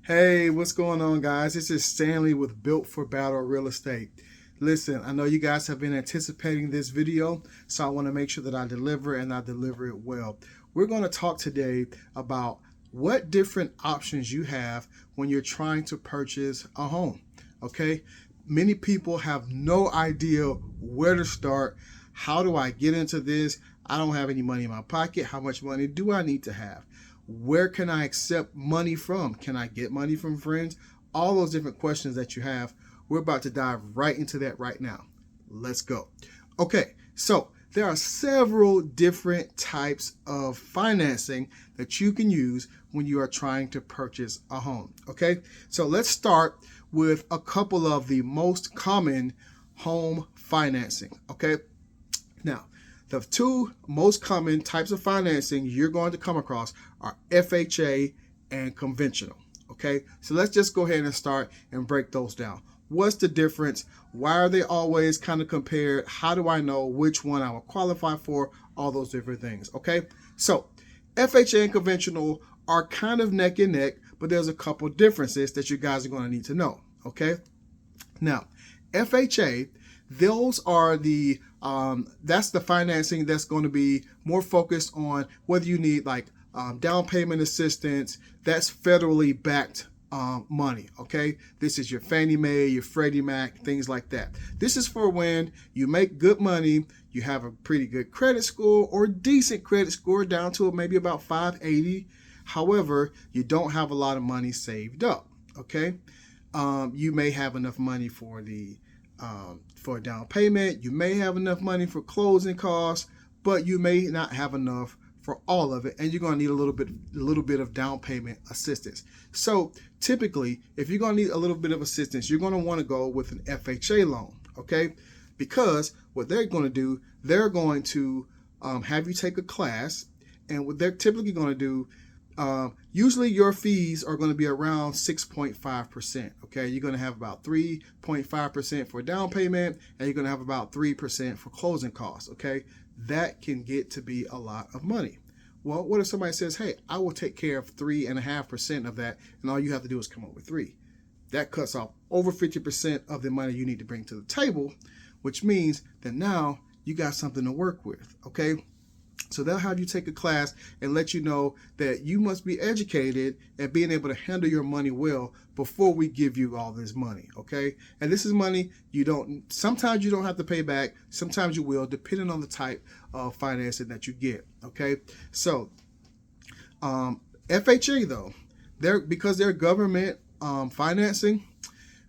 Hey, what's going on, guys? This is Stanley with Built for Battle Real Estate. Listen, I know you guys have been anticipating this video, so I want to make sure that I deliver and I deliver it well. We're going to talk today about what different options you have when you're trying to purchase a home. Okay? Many people have no idea where to start. How do I get into this? I don't have any money in my pocket. How much money do I need to have? Where can I accept money from? Can I get money from friends? All those different questions that you have. We're about to dive right into that right now. Let's go. Okay, so there are several different types of financing that you can use when you are trying to purchase a home. Okay, so let's start with a couple of the most common home financing. Okay, now the two most common types of financing you're going to come across are FHA and conventional. Okay, so let's just go ahead and start and break those down. What's the difference? Why are they always kind of compared? How do I know which one I will qualify for? All those different things. Okay, so FHA and conventional are kind of neck and neck, but there's a couple differences that you guys are going to need to know. Okay, now FHA, those are the that's the financing that's going to be more focused on whether you need like down payment assistance. That's federally backed money. Okay, this is your Fannie Mae, your Freddie Mac, things like that. This is for when you make good money, you have a pretty good credit score or decent credit score down to maybe about 580. However, you don't have a lot of money saved up. Okay, you may have enough money for a down payment. You may have enough money for closing costs, but you may not have enough for all of it, and you're going to need a little bit of down payment assistance. So typically, if you're going to need a little bit of assistance, you're going to want to go with an FHA loan, okay? Because what they're going to do, they're going to have you take a class, and what they're typically going to do, usually your fees are going to be around 6.5%. Okay, you're going to have about 3.5% for down payment, and you're going to have about 3% for closing costs. Okay, that can get to be a lot of money. Well, what if somebody says, "Hey, I will take care of 3.5% of that, and all you have to do is come up with 3"? That cuts off over 50% of the money you need to bring to the table, which means that now you got something to work with. Okay. So they'll have you take a class and let you know that you must be educated and being able to handle your money well before we give you all this money, okay? And this is money sometimes you don't have to pay back, sometimes you will, depending on the type of financing that you get, okay? So FHA though, because they're government financing,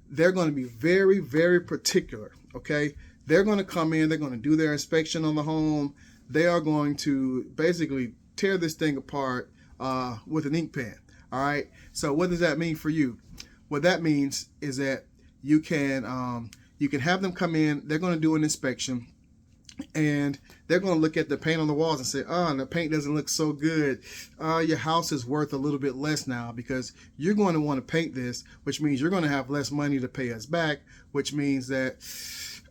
they're going to be very, very particular, okay? They're going to come in, they're going to do their inspection on the home. They are going to basically tear this thing apart with an ink pen. All right. So what does that mean for you? What that means is that you can have them come in. They're going to do an inspection, and they're going to look at the paint on the walls and say, "Oh, the paint doesn't look so good. Your house is worth a little bit less now because you're going to want to paint this, which means you're going to have less money to pay us back, which means that."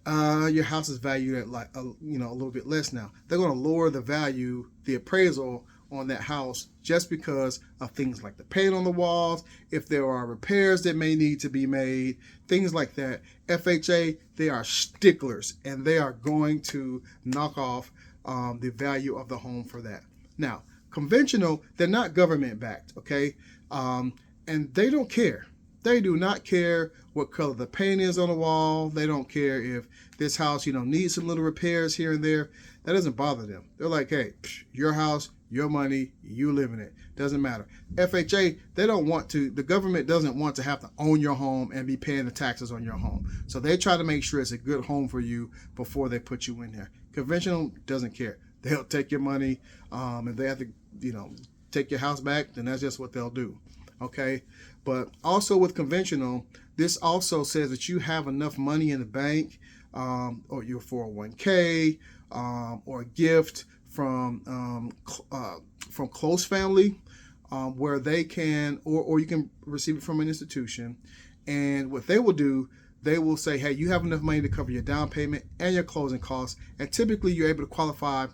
Your house is valued at like a little bit less now. They're going to lower the value, the appraisal on that house just because of things like the paint on the walls, if there are repairs that may need to be made, things like that. FHA, they are sticklers, and they are going to knock off the value of the home for that. Now, conventional, they're not government backed, okay? And they don't care. They do not care what color the paint is on the wall. They don't care if this house, needs some little repairs here and there. That doesn't bother them. They're like, "Hey, your house, your money, you live in it. Doesn't matter." FHA, the government doesn't want to have to own your home and be paying the taxes on your home. So they try to make sure it's a good home for you before they put you in there. Conventional doesn't care. They'll take your money. If they have to, take your house back, then that's just what they'll do. Okay, but also with conventional, this also says that you have enough money in the bank, or your 401k, or a gift from close family, where they can, or you can receive it from an institution. And what they will do, they will say, hey, you have enough money to cover your down payment and your closing costs, and typically you're able to qualify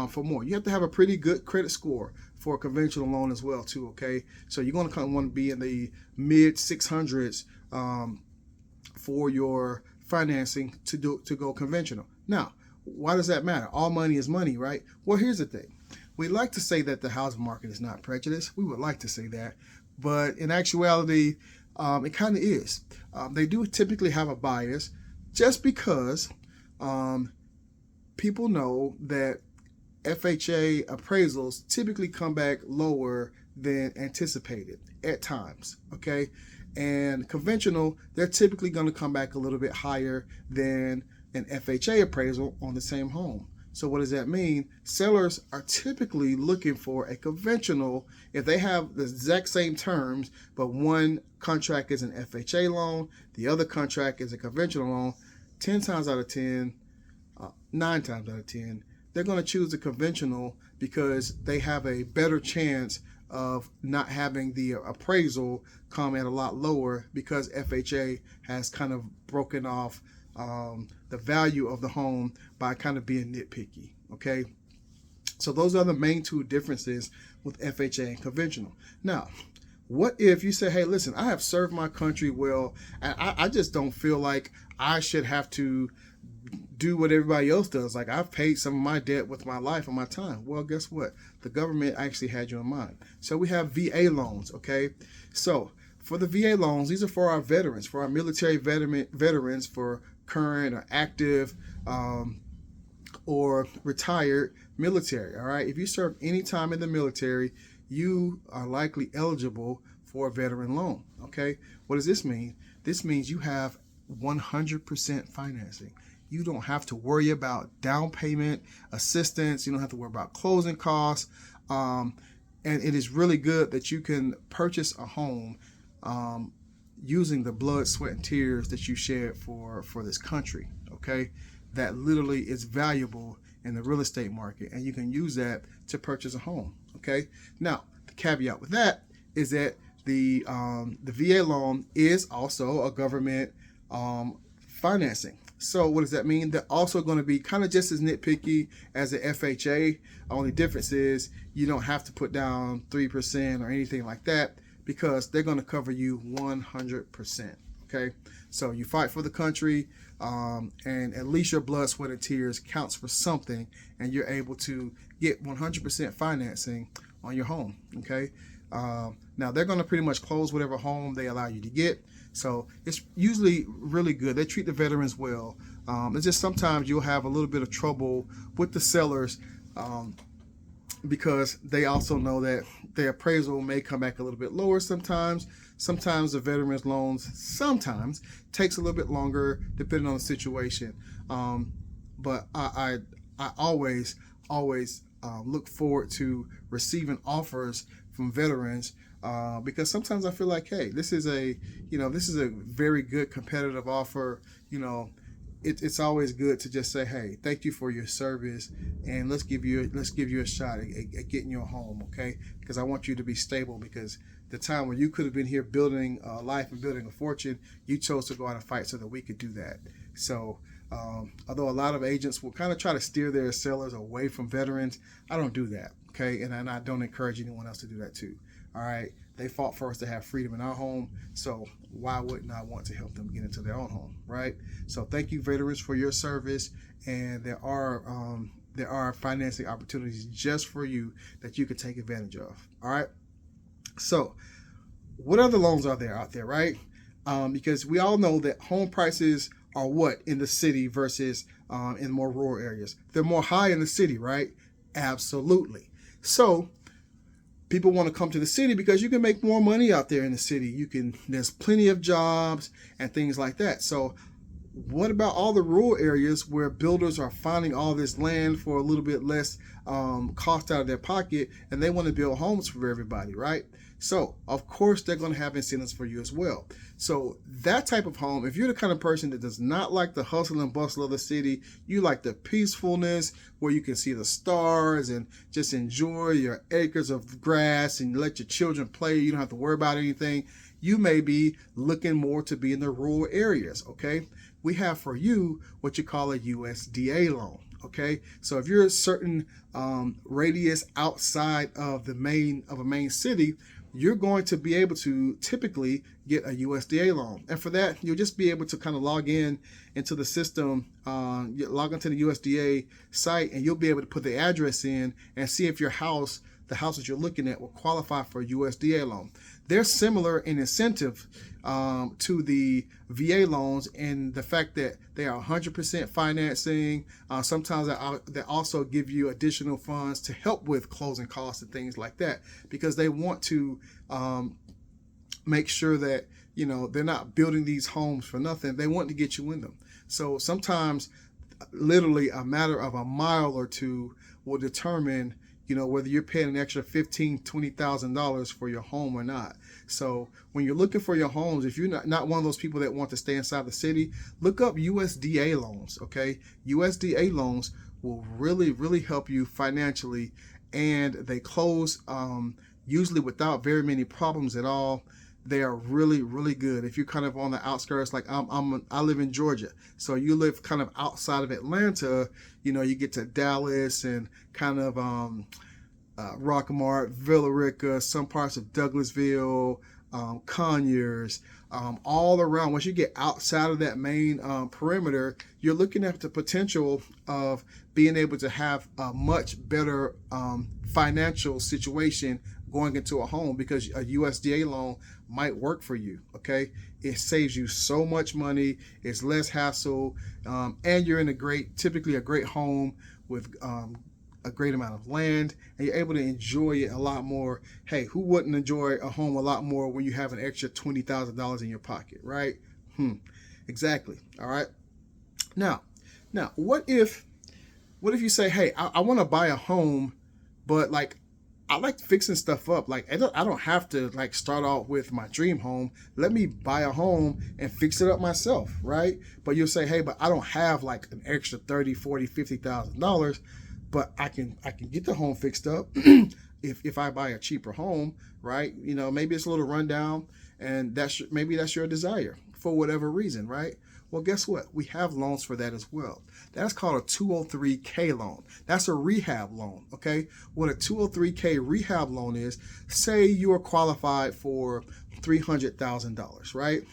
for more. You have to have a pretty good credit score for a conventional loan as well too, okay? So you're going to want to be in the mid 600s for your financing to go conventional. Now, why does that matter? All money is money, right? Well, here's the thing. We like to say that the housing market is not prejudiced. We would like to say that, but in actuality, it kind of is. They do typically have a bias just because people know that FHA appraisals typically come back lower than anticipated at times, okay? And conventional, they're typically going to come back a little bit higher than an FHA appraisal on the same home. So what does that mean? Sellers are typically looking for a conventional if they have the exact same terms, but one contract is an FHA loan, the other contract is a conventional loan. 10 times out of 10, 9 times out of 10, they're going to choose the conventional because they have a better chance of not having the appraisal come at a lot lower because FHA has kind of broken off the value of the home by kind of being nitpicky, okay? So those are the main two differences with FHA and conventional. Now, what if you say, hey, listen, I have served my country well, and I just don't feel like I should have to do what everybody else does. Like, I've paid some of my debt with my life and my time. Well, guess what? The government actually had you in mind. So we have VA loans, okay? So for the VA loans, these are for our veterans, for our military veterans, for current or active or retired military, all right? If you serve any time in the military, you are likely eligible for a veteran loan, okay? What does this mean? This means you have 100% financing. You don't have to worry about down payment assistance. You don't have to worry about closing costs. And it is really good that you can purchase a home using the blood, sweat, and tears that you shed for this country, okay? That literally is valuable in the real estate market, and you can use that to purchase a home, okay? Now, the caveat with that is that the VA loan is also a government financing. So what does that mean? They're also going to be kind of just as nitpicky as the FHA. Only difference is you don't have to put down 3% or anything like that because they're going to cover you 100%. Okay, so you fight for the country, and at least your blood, sweat, and tears counts for something, and you're able to get 100% financing on your home. Okay, now they're going to pretty much close whatever home they allow you to get. So it's usually really good. They treat the veterans well. It's just sometimes you'll have a little bit of trouble with the sellers because they also know that their appraisal may come back a little bit lower sometimes. Sometimes the veterans loans sometimes takes a little bit longer depending on the situation. But I always look forward to receiving offers from veterans because sometimes I feel like, hey, this is a very good competitive offer. It's always good to just say, hey, thank you for your service, and let's give you a shot at getting your home, okay? Because I want you to be stable, because the time when you could have been here building a life and building a fortune, you chose to go out and fight so that we could do that. So although a lot of agents will kind of try to steer their sellers away from veterans, I don't do that, okay? And I don't encourage anyone else to do that too. All right, they fought for us to have freedom in our home, so why wouldn't I want to help them get into their own home, right? So thank you, veterans, for your service, and there are financing opportunities just for you that you can take advantage of. All right, so what other loans are there out there, right? Because we all know that home prices are what in the city versus in more rural areas. They're more high in the city, right? Absolutely. So people want to come to the city because you can make more money out there in the city. There's plenty of jobs and things like that. So what about all the rural areas where builders are finding all this land for a little bit less cost out of their pocket, and they want to build homes for everybody, right? So, of course, they're going to have incentives for you as well. So, that type of home, if you're the kind of person that does not like the hustle and bustle of the city, you like the peacefulness where you can see the stars and just enjoy your acres of grass and let your children play, you don't have to worry about anything, you may be looking more to be in the rural areas, okay? We have for you what you call a USDA loan. Okay, so if you're a certain radius outside of a main city, you're going to be able to typically get a USDA loan, and for that you'll just be able to kind of log in into the system, log into the USDA site, and you'll be able to put the address in and see if the house that you're looking at will qualify for a USDA loan. They're similar in incentive to the VA loans in the fact that they are 100% financing. Sometimes they also give you additional funds to help with closing costs and things like that, because they want to make sure that they're not building these homes for nothing. They want to get you in them. So sometimes literally a matter of a mile or two will determine whether you're paying an extra $15,000-$20,000 for your home or not. So when you're looking for your homes, if you're not one of those people that want to stay inside the city, look up USDA loans, okay? USDA loans will really, really help you financially, and they close usually without very many problems at all. They are really, really good. If you're kind of on the outskirts, like I live in Georgia, so you live kind of outside of Atlanta, you get to Dallas and kind of Rockmart, Villa Rica, some parts of Douglasville, Conyers, all around. Once you get outside of that main perimeter, you're looking at the potential of being able to have a much better financial situation going into a home, because a USDA loan might work for you, okay? It saves you so much money, it's less hassle, and you're in typically a great home with a great amount of land, and you're able to enjoy it a lot more. Hey, who wouldn't enjoy a home a lot more when you have an extra $20,000 in your pocket, right? Exactly. All right. Now, what if you say, hey, I want to buy a home, but like I like fixing stuff up. Like I don't have to like start off with my dream home. Let me buy a home and fix it up myself, right? But you'll say, hey, but I don't have like an extra $30,000, $40,000, $50,000, but I can get the home fixed up if I buy a cheaper home, right? Maybe it's a little rundown, and maybe that's your desire for whatever reason, right? Well, guess what? We have loans for that as well. That's called a 203K loan. That's a rehab loan, okay? What a 203K rehab loan is, say you are qualified for $300,000, right?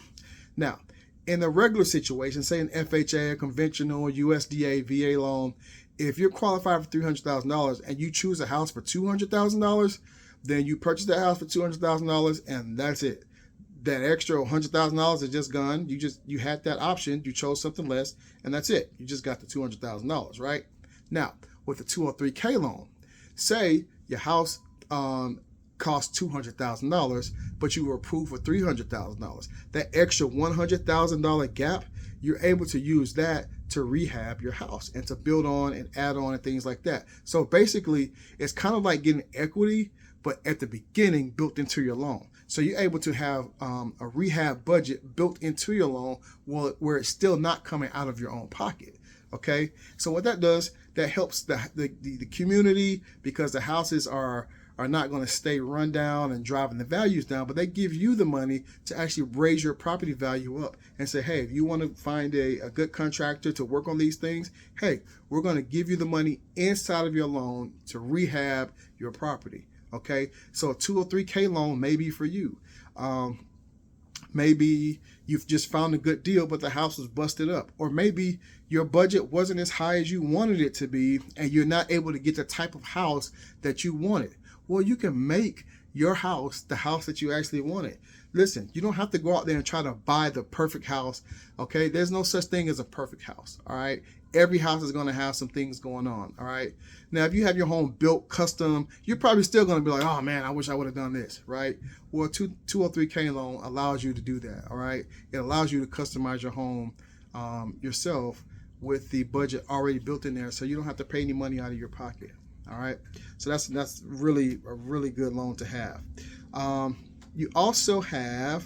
Now, in the regular situation, say an FHA, a conventional, USDA, VA loan, if you're qualified for $300,000 and you choose a house for $200,000, then you purchase that house for $200,000 and that's it. That extra $100,000 is just gone. You had that option. You chose something less, and that's it. You just got the $200,000, right? Now, with a 203K loan, say your house cost $200,000, but you were approved for $300,000. That extra $100,000 gap, you're able to use that to rehab your house and to build on and add on and things like that. So basically, it's kind of like getting equity, but at the beginning built into your loan. So you're able to have a rehab budget built into your loan where it's still not coming out of your own pocket. Okay, so what that does, that helps the community, because the houses are not going to stay run down and driving the values down, but they give you the money to actually raise your property value up and say, hey, if you want to find a good contractor to work on these things, hey, we're going to give you the money inside of your loan to rehab your property. Okay, so a 203K loan may be for you. Maybe you've just found a good deal, but the house was busted up. Or maybe your budget wasn't as high as you wanted it to be, and you're not able to get the type of house that you wanted. Well, you can make your house the house that you actually wanted. Listen, you don't have to go out there and try to buy the perfect house, okay? There's no such thing as a perfect house, all right? Every house is going to have some things going on, all right? Now, if you have your home built custom, you're probably still going to be like, oh, man, I wish I would have done this, right? Well, a 203K loan allows you to do that, all right? It allows you to customize your home yourself with the budget already built in there, so you don't have to pay any money out of your pocket, all right? So that's really a really good loan to have. You also have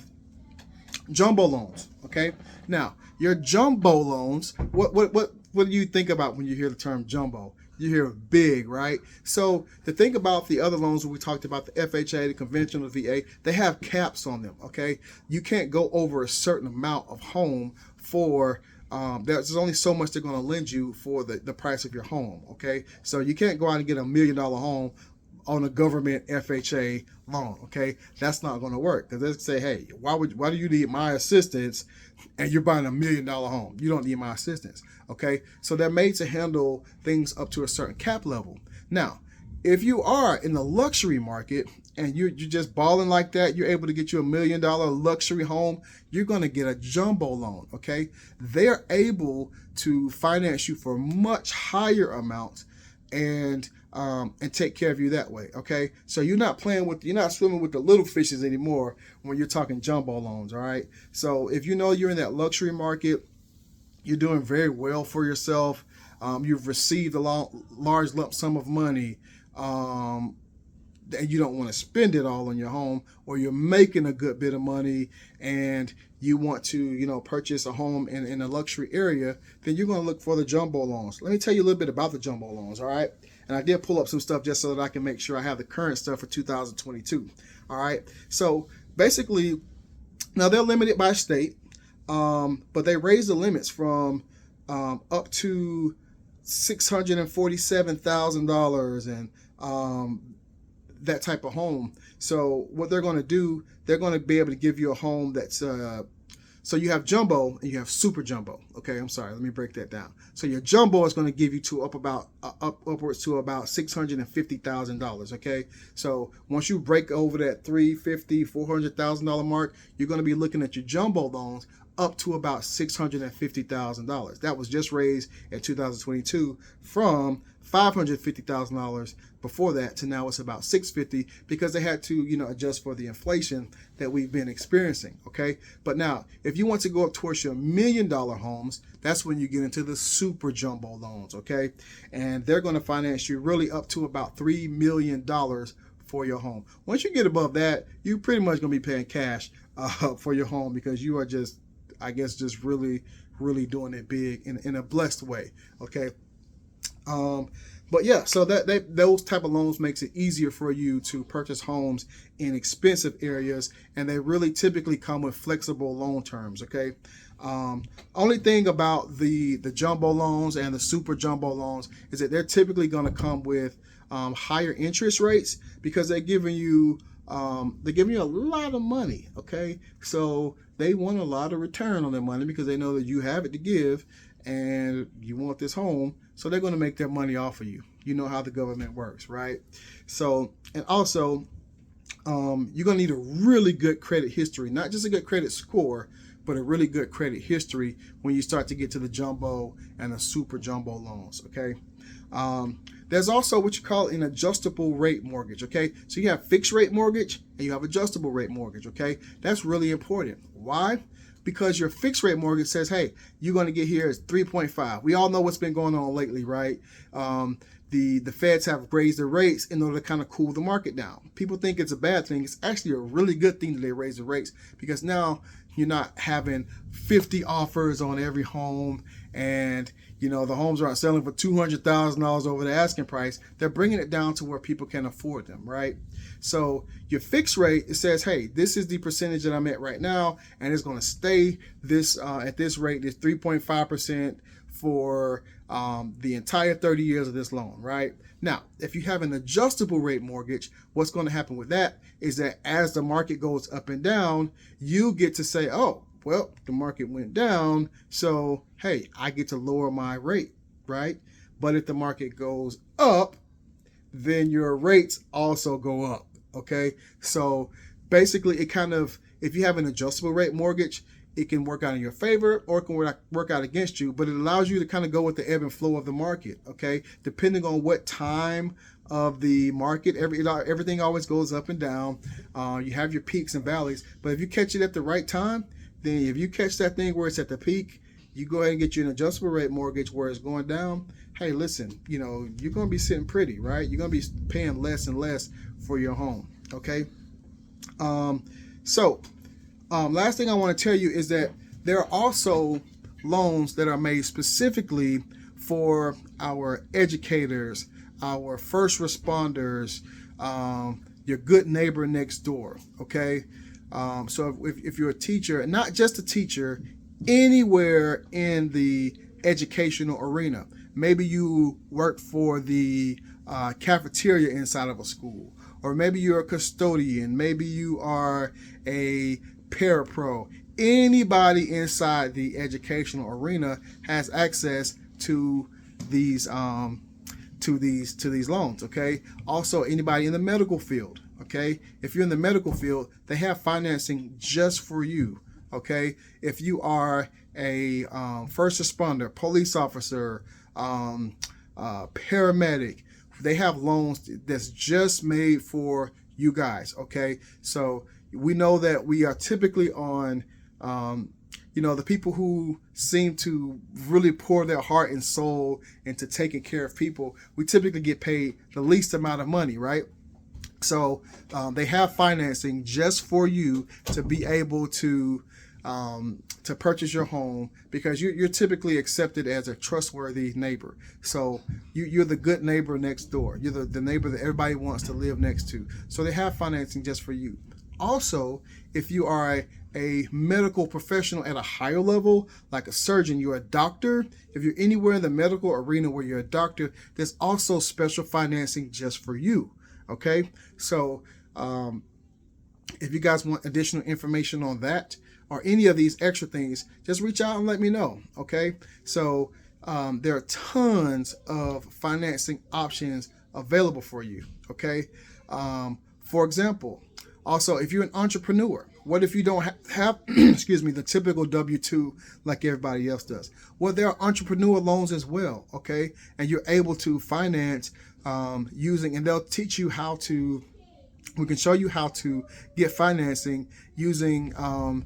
jumbo loans. Okay, now your jumbo loans. What do you think about when you hear the term jumbo? You hear big, right? So the thing about the other loans we talked about, the FHA, the conventional VA, they have caps on them. Okay, you can't go over a certain amount of home for. There's only so much they're going to lend you for the price of your home. Okay, so you can't go out and get $1 million home on a government FHA loan. Okay, that's not going to work, because they say, hey, why do you need my assistance and you're buying $1 million home? You don't need my assistance. Okay, so they're made to handle things up to a certain cap level. Now, if you are in the luxury market and you're just balling like that, you're able to get you $1 million luxury home, you're going to get a jumbo loan. Okay, they're able to finance you for much higher amounts and take care of you that way. Okay, so you're not swimming with the little fishes anymore when you're talking jumbo loans. All right, so if you know you're in that luxury market, you're doing very well for yourself. You've received a large lump sum of money, and you don't want to spend it all on your home, or you're making a good bit of money and you want to, purchase a home in a luxury area, then you're going to look for the jumbo loans. Let me tell you a little bit about the jumbo loans, all right? And I did pull up some stuff just so that I can make sure I have the current stuff for 2022, all right? So basically, now they're limited by state, but they raise the limits from up to $647,000 and that type of home. So what they're going to do, they're going to be able to give you a home that's so you have jumbo and you have super jumbo. Okay, I'm sorry, let me break that down. So your jumbo is going to give you upwards to about $650,000. Okay, so once you break over that $400,000 mark, you're going to be looking at your jumbo loans up to about $650,000. That was just raised in 2022 from $550,000 before that to now it's about $650,000, because they had to, adjust for the inflation that we've been experiencing. Okay, but now if you want to go up towards your $1 million homes, that's when you get into the super jumbo loans. Okay, and they're going to finance you really up to about $3 million for your home. Once you get above that, you're pretty much going to be paying cash for your home, because you are just really, really doing it big in a blessed way. Okay. But yeah, so those type of loans makes it easier for you to purchase homes in expensive areas, and they really typically come with flexible loan terms. Okay. Only thing about the jumbo loans and the super jumbo loans is that they're typically going to come with higher interest rates, because they're giving you a lot of money. Okay, so they want a lot of return on their money, because they know that you have it to give and you want this home, so they're going to make their money off of you. You know how the government works, right? So, and also you're going to need a really good credit history, not just a good credit score, but a really good credit history when you start to get to the jumbo and the super jumbo loans. Okay. There's also what you call an adjustable rate mortgage. Okay, so you have fixed rate mortgage and you have adjustable rate mortgage. Okay, that's really important. Why? Because your fixed rate mortgage says, hey, you're going to get here as 3.5. We all know what's been going on lately, right? The feds have raised their rates in order to kind of cool the market down. People think it's a bad thing. It's actually a really good thing that they raise the rates, because now you're not having 50 offers on every home, and the homes aren't selling for $200,000 over the asking price. They're bringing it down to where people can afford them, right? So your fixed rate, it says, hey, this is the percentage that I'm at right now, and it's going to stay this at this rate, this 3.5% for the entire 30 years of this loan, right? Now, if you have an adjustable rate mortgage, what's going to happen with that is that as the market goes up and down, you get to say, oh, well, the market went down, so hey, I get to lower my rate, right? But if the market goes up, then your rates also go up. Okay, so basically it kind of, if you have an adjustable rate mortgage, it can work out in your favor or it can work out against you, but it allows you to kind of go with the ebb and flow of the market. Okay, depending on what time of the market, everything always goes up and down. You have your peaks and valleys, but if you catch it at the right time, then if you catch that thing where it's at the peak, you go ahead and get you an adjustable rate mortgage where it's going down. Hey, listen, you're going to be sitting pretty, right? You're going to be paying less and less for your home. Okay. Last thing I want to tell you is that there are also loans that are made specifically for our educators, our first responders, your good neighbor next door. Okay. So if you're a teacher, not just a teacher, anywhere in the educational arena, maybe you work for the cafeteria inside of a school, or maybe you're a custodian, maybe you are a parapro. Anybody inside the educational arena has access to these loans. Okay. Also, anybody in the medical field. Okay. If you're in the medical field, they have financing just for you. Okay. If you are a first responder, police officer, paramedic, they have loans that's just made for you guys. Okay. So we know that we are typically on, the people who seem to really pour their heart and soul into taking care of people, we typically get paid the least amount of money, right? So they have financing just for you to be able to purchase your home, because you're typically accepted as a trustworthy neighbor. So you're the good neighbor next door. You're the neighbor that everybody wants to live next to. So they have financing just for you. Also, if you are a medical professional at a higher level, like a surgeon, you're a doctor, if you're anywhere in the medical arena where you're a doctor, there's also special financing just for you. Okay, so if you guys want additional information on that or any of these extra things, just reach out and let me know. Okay, so there are tons of financing options available for you. Okay, for example, also, if you're an entrepreneur, what if you don't have excuse me, the typical W-2 like everybody else does? Well, there are entrepreneur loans as well, okay? And you're able to finance using, and they'll teach you how to, we can show you how to get financing using your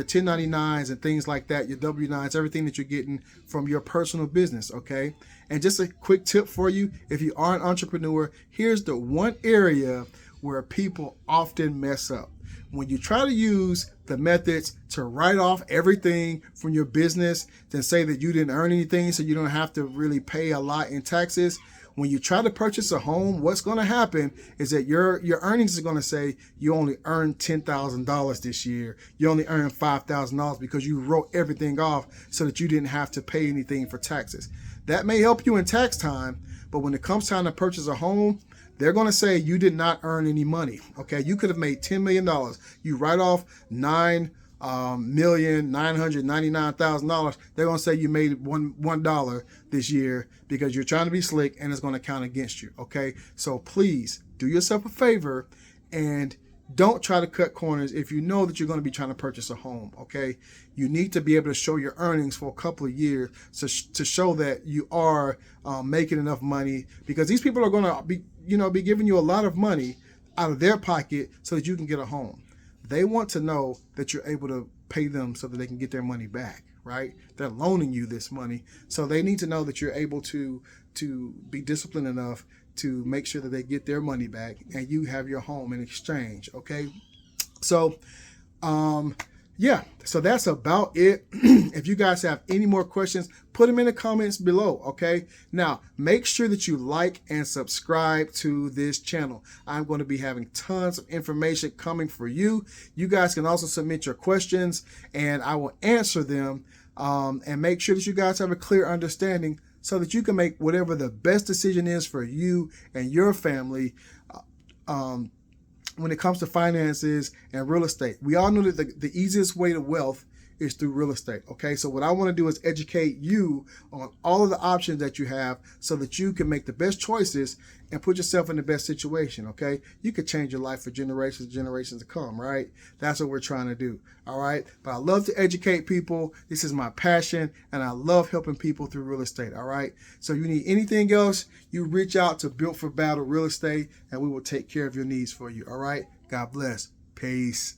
1099s and things like that, your W-9s, everything that you're getting from your personal business, okay? And just a quick tip for you, if you are an entrepreneur, here's the one area where people often mess up. When you try to use the methods to write off everything from your business, then say that you didn't earn anything so you don't have to really pay a lot in taxes. When you try to purchase a home, what's going to happen is that your earnings are going to say you only earned $10,000 this year. You only earned $5,000 because you wrote everything off so that you didn't have to pay anything for taxes. That may help you in tax time, but when it comes time to purchase a home, they're going to say you did not earn any money. Okay, you could have made $10 million. You write off $9,999,000. They're going to say you made $1 this year because you're trying to be slick, and it's going to count against you. Okay, so please do yourself a favor and don't try to cut corners if you know that you're going to be trying to purchase a home. Okay, you need to be able to show your earnings for a couple of years to show that you are making enough money, because these people are going to be giving you a lot of money out of their pocket so that you can get a home. They want to know that you're able to pay them so that they can get their money back, right? They're loaning you this money, so they need to know that you're able to be disciplined enough to make sure that they get their money back and you have your home in exchange. Okay, so yeah, so that's about it. If you guys have any more questions, put them in the comments below. Okay, now make sure that you like and subscribe to this channel. I'm going to be having tons of information coming for you. You guys can also submit your questions and I will answer them, and make sure that you guys have a clear understanding so that you can make whatever the best decision is for you and your family when it comes to finances and real estate. We all know that the easiest way to wealth is through real estate. Okay, so what I want to do is educate you on all of the options that you have so that you can make the best choices and put yourself in the best situation. Okay, you could change your life for generations to come, right? That's what we're trying to do. All right, but I love to educate people. This is my passion, and I love helping people through real estate. All right, so if you need anything else, you reach out to Built for Battle Real Estate and we will take care of your needs for you. All right, God bless. Peace.